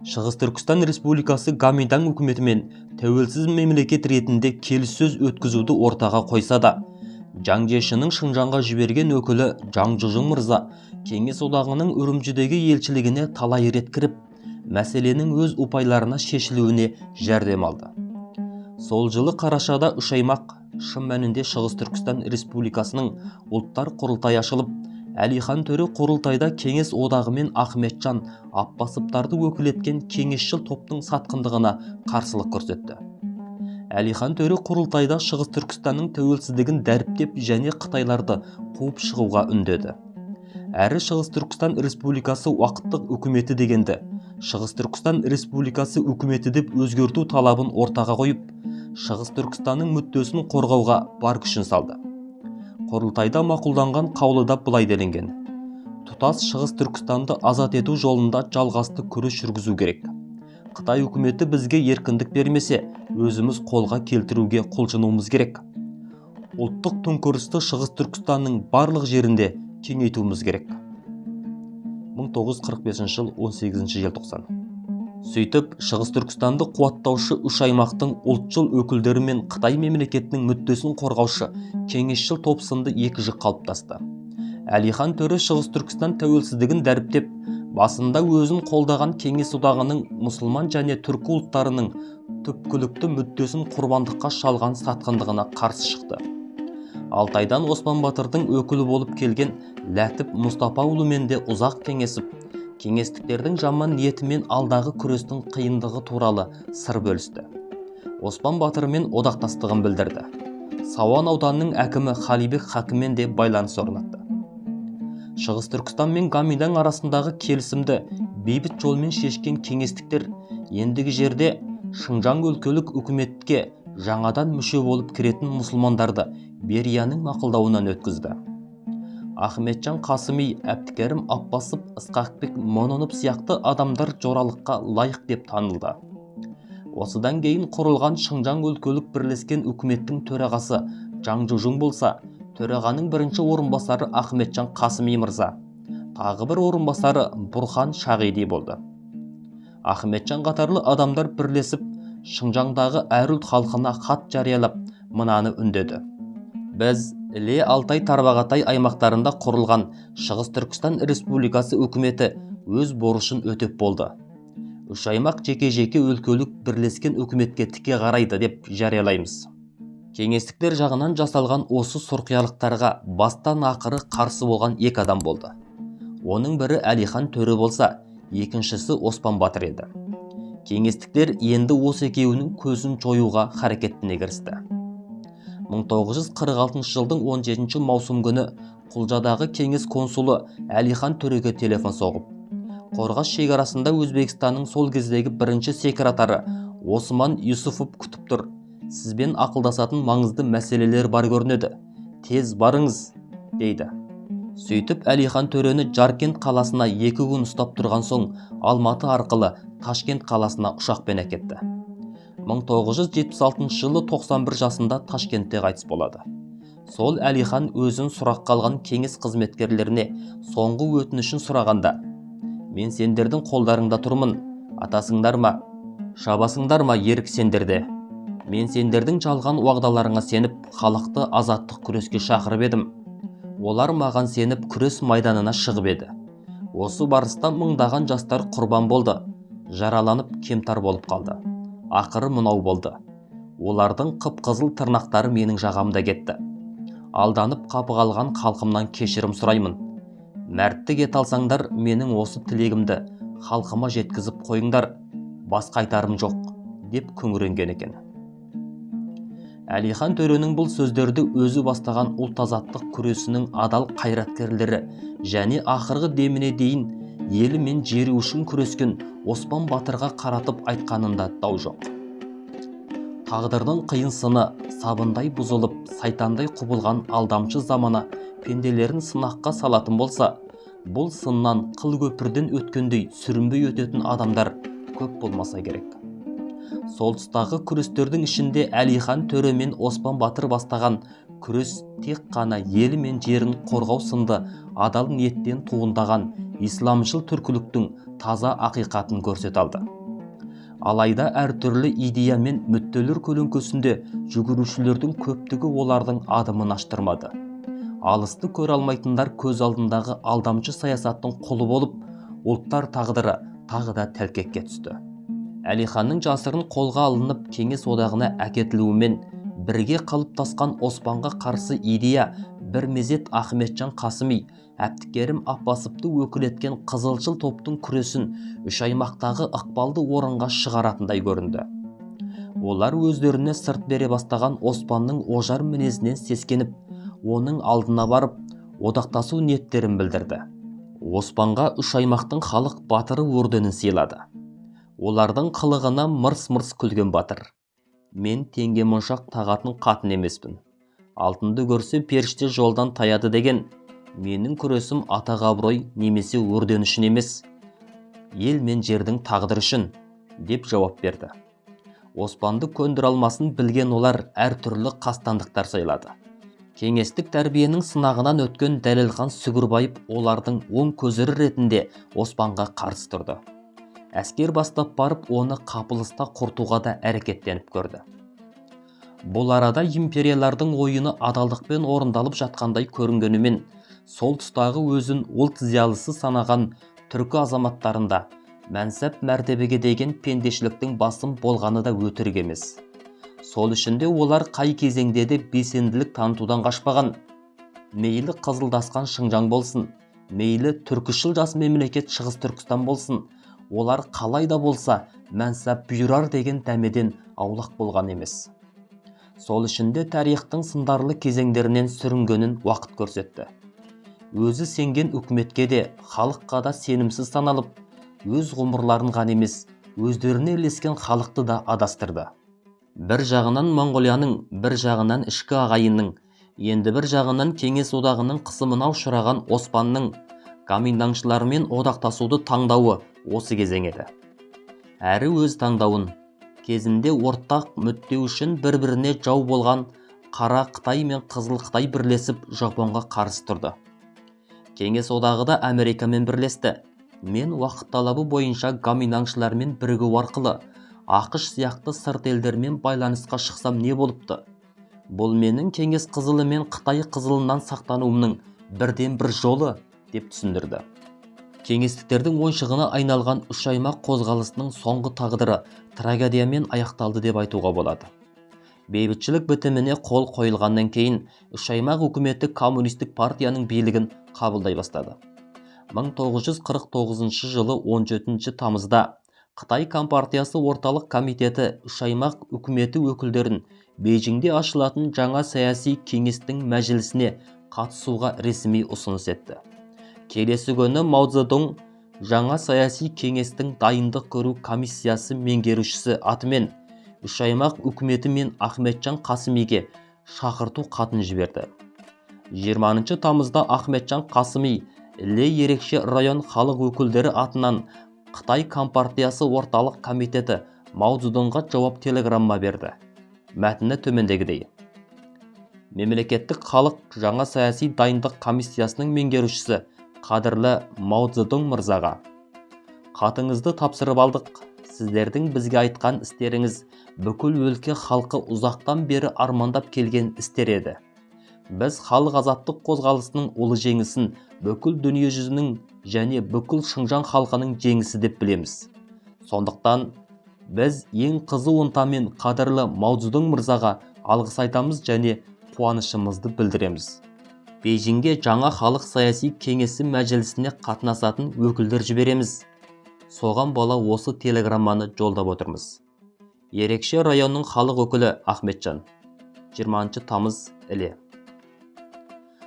Шығыс Түркістан Республикасы Гоминдан үкіметімен тәуелсіз мемлекет ретінде келіссөз өткізуді ортаға қойса да, Жаң Жешінің Шыңжаңға жіберген өкілі Жаң Жужың мырза Кеңес одағының Үрімжідегі елшілігіне талай рет кіріп, мәселенің өз ұпайларына шешілуіне жәрдем алды. Сол жылы қарашада үш аймақ шын мәнінде Шығыс Түркістан Республикасының ұлттар құрылтайы ашылып, Әлихан Төре құрылтайда Кеңес одағы мен Ахметжан Аппасовтарды өкілеткен кеңесшіл топтың сатқындығына қарсылық көрсетті. Әлихан Төре құрылтайда Шығыс Түркістанның тәуелсіздігін дәріптеп және Қытайларды қуып шығуға үндеді. Әрі Шығыс Түркістан Республикасы уақыттық үкіметі дегенді Шығыс Түркістан Республикасы үкіметі деп өзгерту талабын ортаға қойып, Шығыс Түркістанның мүддесін қорғауға бар күшін салды. Құрылтайда мақұлданған қаулыда былай делінген: тұтас Шығыс Түркістанды азат ету жолында жалғасты күрес жүргізу керек. Қытай үкіметі бізге еркіндік бермесе, өзіміз қолға келтіруге құлшынуымыз керек. Ұлттық төңкерісті Шығыс Түркістанның барлық жерінде кеңейтуіміз керек. 1945 жыл 18 желтоқсан. Сөйтіп, Шығыс Түркістанды қуаттаушы үш аймақтың ұлтшыл өкілдері мен Қытай мемлекетінің мүддесін қорғаушы кеңесшіл топ сынды екі жік қалыптасты. Әлихан Төре Шығыс Түркістан тәуелсіздігін дәріптеп, басында өзін қолдаған Кеңес одағының мұсылман және түркі ұлттарының түпкілікті мүддесін құрбандыққа шалған сатқындығына қарсы шықты. Алтайдан Оспан Батырдың өкілі болып келген Ләтіп Мұстапаұлымен де ұзақ кеңесіп, кеңестіктердің жаман ниетімен алдағы күрестің қиындығы туралы сыр бөлісті. Оспан Батырмен одақтастығын білдірді. Сауан ауданының әкімі Қалибек Хакіммен де байланыс орнатты. Шығыс Түркістан мен Гоминдан арасындағы келісімді бейбіт жолмен шешкен кеңестіктер ендігі жерде Шыңжаң өлкелік үкіметке жаңадан мүше болып кіретін мұсылмандарды Берияның мақұлдауынан өткізді. Ахметжан Қасыми, Әбдікәрім Аппасов, Ысқақбек Мононов сияқты адамдар жоралыққа лайық деп танылды. Осыдан кейін құрылған Шыңжаң өлкелік бірлескен үкіметтің төрағасы Жаң Жужың болса, төрағаның бірінші орынбасары Ахметжан Қасыми мырза, тағы бір орынбасары Бұрхан Шағиди болды. Ахметжан қатарлы адамдар бірлесіп, Шыңжаңдағы әр ұлт халқына хат жариялап, мынаны үндеді: біз Іле, Алтай, Тарбағатай аймақтарында құрылған Шығыс Түркістан Республикасы үкіметі өз борышын өтеп болды. Үш аймақ жеке-жеке өлкелік бірлескен үкіметке тіке қарайды деп жариялаймыз. Кеңестіктер жағынан жасалған осы сұрқиялықтарға бастан ақыры қарсы болған екі адам болды. Оның бірі Әлихан Төре болса, екіншісі Оспан Батыр еді. Кеңестіктер енді осы екеуінің көзін жоюға харекетіне кірісті. 1946 жылдың 17 маусым күні Құлжадағы кеңес консулы Әлихан Төреге телефон соғып, Қорғас шекарасында Өзбекстанның сол кездегі бірінші секретары Осман Юсупов күтіп тұр. Сізбен ақылдасатын маңызды мәселелер бар көрінеді. Тез барыңыз, дейді. Сөйтіп Әлихан Төрені Жаркент қаласына 2 күн ұстап тұрған соң Алматы арқылы Ташкент қаласына ұшақпен әкетті. 1976 жылы 91 жасында Ташкентте қайтыс болады. Сол Әлихан өзін сұраққа алған кеңес қызметкерлеріне соңғы өтінішін сұрағанда: мен сендердің қолдарыңда тұрмын, атасыңдар ма, шабасыңдар ма ерік сендерде. Мен сендердің жалған уағдаларыңа сеніп, халықты азаттық күреске шақырып едім. Олар маған сеніп күрес майданына шығып еді. Осы барыста мыңдаған жастар құрбан болды, жараланып кемтар болып қалды. Ақыры мынау болды: олардың қып-қызыл тырнақтары менің жағамда кетті. Алданып қапы қалған халқымнан кешірім сұраймын. Мәрттік ете алсаңдар, менің осы тілегімді халқыма жеткізіп қойыңдар, басқа айтарым жоқ, деп күңіренген екен. Әлихан Төренің бұл сөздерді өзі бастаған ұлт азаттық күресінің адал қайраткерлері және ақырғы деміне дейін елі мен жері үшін күрескен Оспан Батырға қаратып айтқанында дау жоқ. Тағдырдың қиын сыны сабындай бұзылып, сайтандай құбылған алдамшы замана пенделерін сынаққа салатын болса, бұл сыннан қыл көпірден өткендей сүрінбей өтетін адамдар көп болмаса керек. Сол тұстағы күрестердің ішінде Әлихан Төре мен Оспан Батыр бастаған күрес тек қана елі мен жерін қорғау сынды адал ниеттен туындаған исламшыл түркіліктің таза ақиқатын көрсете алды. Алайда әртүрлі идея мен мүдделер көлеңкесінде жүгірушілердің көптігі олардың адымын аштырмады. Алысты көре алмайтындар көз алдындағы алдамшы саясаттың құлы болып, ұлттар тағдыры тағы да тәлкекке түсті. Әлиханның жасырын қолға алынып кеңес одағына әкетілуімен бірге қалыптасқан Оспанға қарсы идея бір мезет Ахметжан Қасыми, Әбдікерім Аппасовты өкіл еткен қызылшыл топтың күресін үш аймақтағы ықпалды орынға шығаратындай көрінді. Олар өздеріне сырт бере бастаған Оспанның ожар мінезінен сескеніп, оның алдына барып, одақтасу ниеттерін білдірді. Оспанға үш аймақтың халық батыры орденін сыйлады. Олардың қылығына мырс-мырс күлген батыр: «Мен теңге моншақ тағатын қатын емеспін. Алтынды көрсе періште жолдан таяды» деген, менің күресім атақ абырой немесе орден үшін емес, ел мен жердің тағдыры үшін, деп жауап берді. Оспанды көндіре алмасын білген олар әртүрлі қастандықтар сайлады. Кеңестік тәрбиенің сынағынан өткен Дәлелхан Сүгірбаев олардың оң көзірі ретінде Оспанға қарсы тұрды. Әскер бастап барып, оны қапылыста құртуға да әрекеттеніп көрді. Бұл арада империялардың ойыны адалдықпен орындалып жатқандай көрінгенімен, сол тұстағы өзін ұлт зиялысы санаған түркі азаматтарында мәнсап мәртебеге деген пендешіліктің басым болғаны да өтірік емес. Сол үшін де олар қай кезеңде де белсенділік танытудан қашпаған. Мейлі Қызылдасқан Шыңжаң болсын, мейлі түркішіл жас мемлекет Шығыс Түркістан болсын, олар қалай да болса мәнсап бұйырар деген дәмеден аулақ болған емес. Сол үшін де тарихтың сындарлы кезеңдерінен сүрінгенін уақыт көрсетті. Өзі сенген үкіметке де, халыққа да сенімсіз саналып, өз ғұмырларын ғана емес, өздеріне ілескен халықты да адастырды. Бір жағынан Моңғолияның, бір жағынан ішкі ағайынның, енді бір жағынан кеңес одағының қысымына ұшыраған Оспанның комендантшылармен одақтасуды таңдауы осы кезең еді. Әрі өз таңдауын кезінде ортақ мүдде үшін бір-біріне жау болған Қара Қытай мен Қызыл Қытай бірлесіп Жапонға қарсы тұрды. Кеңес одағы да Америкамен бірлесті. Мен уақыт талабы бойынша гоминаңшылармен бірігу арқылы ақш сияқты сырт елдермен байланысқа шықсам не болыпты? Бұл менің кеңес қызылы мен Қытай қызылынан сақтануымның бірден бір жолы, деп түсіндірді. Кеңестіктердің ойшығына айналған үш аймақ қозғалысының соңғы тағдыры трагедиямен аяқталды деп айтуға болады. Бейбітшілік бітіміне қол қойылғаннан кейін үш аймақ үкіметі коммунистік партияның билігін қабылдай бастады. 1949 жылы 17 тамызда Қытай Компартиясы орталық комитеті үш аймақ үкіметі өкілдерін Бейжіңде ашылатын жаңа саяси кеңестің мәжілісіне қатысуға ресми ұсыныс етті. Келесі күні Мао Цзедун жаңа саяси кеңестің дайындық көру комиссиясы меңгерушісі атымен үш аймақ үкіметі мен Ахметжан Қасымиге шақырту хатын жіберді. 20 тамызда Ахметжан Қасыми Іле ерекше район халық өкілдері атынан Қытай Компартиясы орталық комитеті Мао Цзедунға жауап телеграмма берді. Мәтіні төмендегідей: Мемлекеттік халық жаңа саяси дайындық комиссиясының меңгерушісі қадірлі Мао Цзедун мырзаға: Қатыңызды тапсырып алдық. Сіздердің бізге айтқан істеріңіз бүкіл өлке халқы ұзақтан бері армандап келген істер еді. Біз халық азаттық қозғалысының ұлы жеңісін бүкіл дүние жүзінің және бүкіл Шыңжаң халқының жеңісі деп білеміз. Сондықтан біз ең қызу ынтамен қадірлі Мао Цзедун мырзаға алғыс айтамыз және қуанышымызды білдіреміз. Бейжіңге жаңа халық саяси кеңесі мәжілісіне қатынасатын өкілдер жібереміз. Соған бала осы телеграмманы жолдап отырмыз. Ерекше районның халық өкілі Ахметжан. 20 тамыз Іле.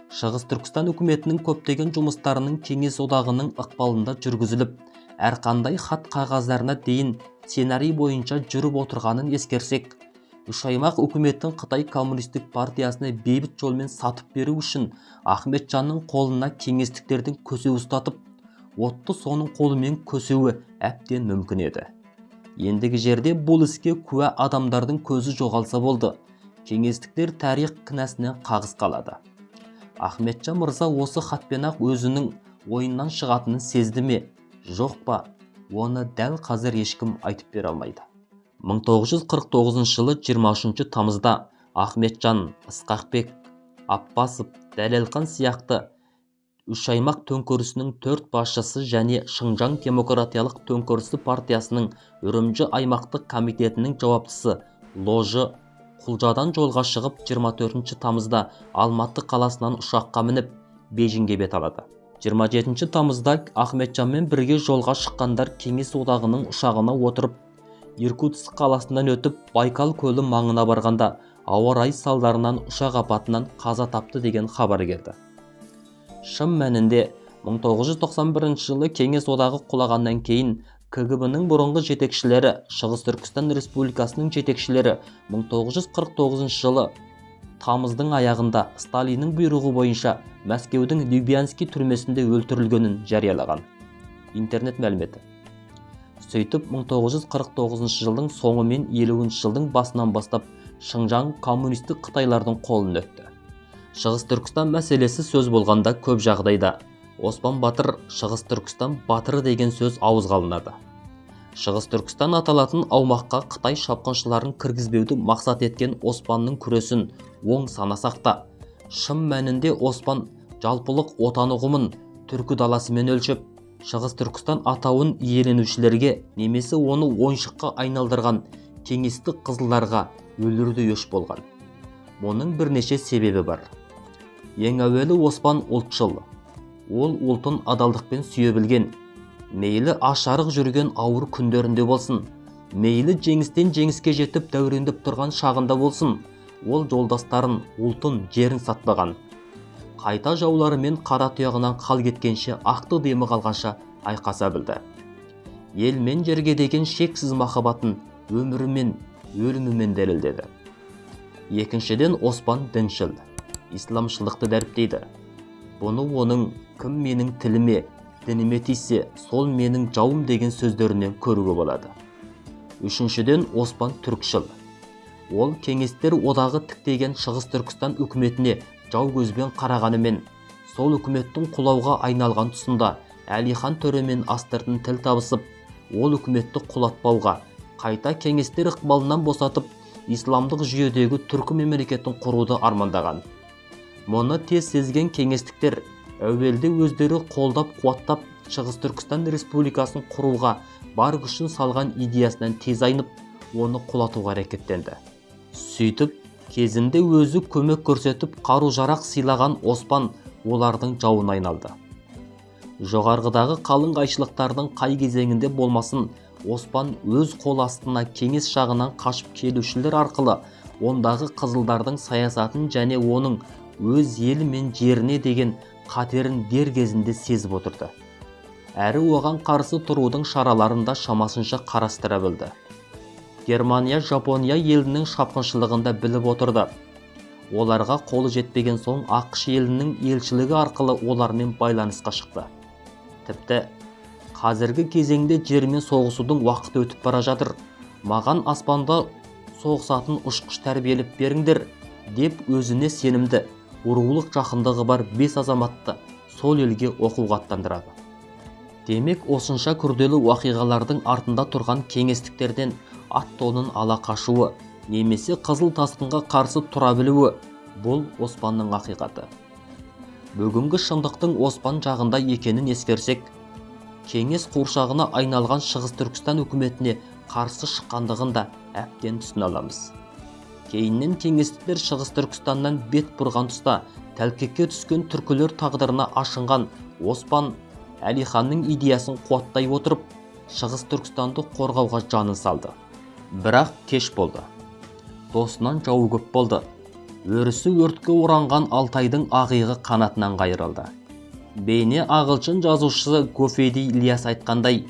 Шығыс Түркістан үкіметінің көптеген жұмыстарының кеңес одағының ықпалында жүргізіліп, әрқандай хат қағаздарына дейін сценарий бойынша жүріп отырғанын ескерсек, үш аймақ үкіметтің Қытай коммунистік партиясына бейбіт жолмен сатып беру үшін Ахметжанның қолына кеңестіктердің көсеу ұстатып, отты соның қолымен көсеуі әбден мүмкін еді. Ендігі жерде бұл іске куә адамдардың көзі жоғалса болды. кеңестіктер тарих кінәсінен қағыс қалады. Ахметжан мырза осы хатпен-ақ өзінің ойынан шығатынын сезді ме, жоқ па, оны дәл қазір ешкім айтып бере алмайды. 1949 жылы 23 тамызда Ахметжан, Ысқақбек, Аппасов, Дәлелхан сияқты үш аймақ төңкерісінің 4 басшысы және Шыңжаң демократиялық төңкерісі партиясының Үрімжі аймақтық комитетінің жауаптысы Ложы Құлжадан жолға шығып 24 тамызда Алматы қаласынан ұшаққа мініп Бейжіңге бет алады. 27 тамызда Ахметжанмен бірге жолға шыққандар Кеңес одағының ұшағына отырып Иркутск қаласынан өтіп Байкал көлі маңына барғанда ауа райы салдарынан ұшақ апатынан қаза тапты деген хабар келді. Шын мәнінде 1991 жылы Кеңес одағы құлағаннан кейін КГБ-ның бұрынғы жетекшілері, Шығыс Түркістан Республикасының жетекшілері 1949 жылы тамыздың аяғында Сталиннің бұйрығы бойынша Мәскеудің Любянский түрмесінде өлтірілгенін жариялаған. Интернет мәліметі. Сөйтіп 1949 жылдың соңы мен 50 жылдың басынан бастап Шыңжаң коммунистік Қытайлардың қолын өтті. Шығыс Түркістан мәселесі сөз болғанда көп жағдайда Оспан Батыр Шығыс Түркістан батыры деген сөз ауызға алынады. Шығыс Түркістан аталатын аумаққа Қытай шапқыншыларын кіргізбеуді мақсат еткен Оспанның күресін оң санасақ та, шын мәнінде Оспан жалпылық отан ұғымын түркі даласымен өлшеп, Шығыс Түркістан атауын иеленушілерге немесе оны ойыншыққа айналдырған кеңестік қызылдарға өлерді өш болған. Оның бірнеше себебі бар. Ең әуелі Оспан ұлтшыл. Ол ұлтын адалдықпен сүйе білген. Мейлі аш-арық жүрген ауыр күндерінде болсын, мейлі жеңістен жеңіске жетіп дәурендеп тұрған шағында болсын, ол жолдастарын, ұлтын, жерін сатпаған. Қайта жауларымен қара тұяғынан қал кеткенше, ақты демі қалғанша айқаса білді. Ел мен жерге деген шексіз махаббатын өмірімен, өлімімен дәлелдеді. Екіншіден, Оспан діншіл, исламшылдықты дәріптейді. Бұны оның «кім менің тіліме, дініме тисе, сол менің жауым» деген сөздерінен көруге болады. Үшіншіден, Оспан түркшіл. Ол кеңестер одағы тіктеген Шығыс Түркістан үкіметіне жау көзбен қарағанымен, сол үкіметтің құлауға айналған тұсында Әлихан төремен астыртын тіл табысып, ол үкіметті құлатпауға, қайта кеңестер ықпалынан босатып, исламдық жүйедегі түркі мемлекетін құруды армандаған. Мұны тез сезген кеңестіктер әуелде өздері қолдап қуаттап Шығыс Түркістан Республикасын құруға бар күшін салған идеясынан тез айнып, оны құлатуға әрекеттенді. Сөйтіп, кезінде өзі көмек көрсетіп қару-жарақ сыйлаған Оспан олардың жауына айналды. Жоғарғыдағы қалың қайшылықтардың қай кезеңінде болмасын, Оспан өз қол астына кеңес жағынан қашып келушілер арқылы ондағы қызылдардың саясатын және оның өз елі мен жеріне деген қатерін дер кезінде сезіп отырды. Әрі оған қарсы тұрудың шараларын да шамасынша қарастыра білді. Германия, Жапония елінің шапқыншылығында біліп отырды. Оларға қолы жетпеген соң ақш елінің елшілігі арқылы олармен байланысқа шықты. Тіпті қазіргі кезеңде жермен соғысудың уақыты өтіп бара жатыр. Маған аспанда соғысатын ұшқыш тәрбиелеп беріңдер, деп өзіне сенімді, рулық жақындығы бар 5 азаматты сол елге оқуға аттандырады. Демек, осынша күрделі уақиғалардың артында тұрған кеңестіктерден ат тонын ала қашуы, немесе қызыл тасқынға қарсы тұра білуі, бұл Оспанның ақиқаты. Бүгінгі шындықтың Оспан жағында екенін ескерсек, кеңес қуыршағына айналған Шығыс Түркістан үкіметіне қарсы шыққандығын да әбден түсіне аламыз. Кейіннен кеңестіктер Шығыс Түркістаннан бет бұрған тұста тәлкекке түскен түркілер тағдырына ашынған Оспан Әлиханның идеясын қуаттай отырып, Шығыс Түркістанды қорғауға жанын салды. Бірақ кеш болды. Досынан жауы көп болды. Өрісі өртке оранған Алтайдың ағиығы қанатынан қайырылды. Бейне ағылшын жазушысы Гофеди Ильяс айтқандай,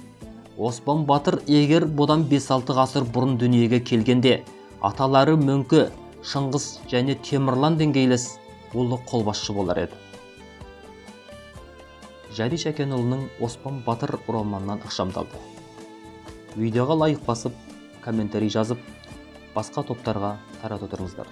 Оспан Батыр егер бұдан 5-6 ғасыр бұрын дүниеге келгенде, аталары Мөңке, Шыңғыс және Темірлан деңгейлес ұлы қолбасшы болар еді. Жәди Шәкенұлының Оспан Батыр романынан ықшамдалды. Видеоға лайк басып, комментарий жазып, басқа топтарға таратып отырыңыздар.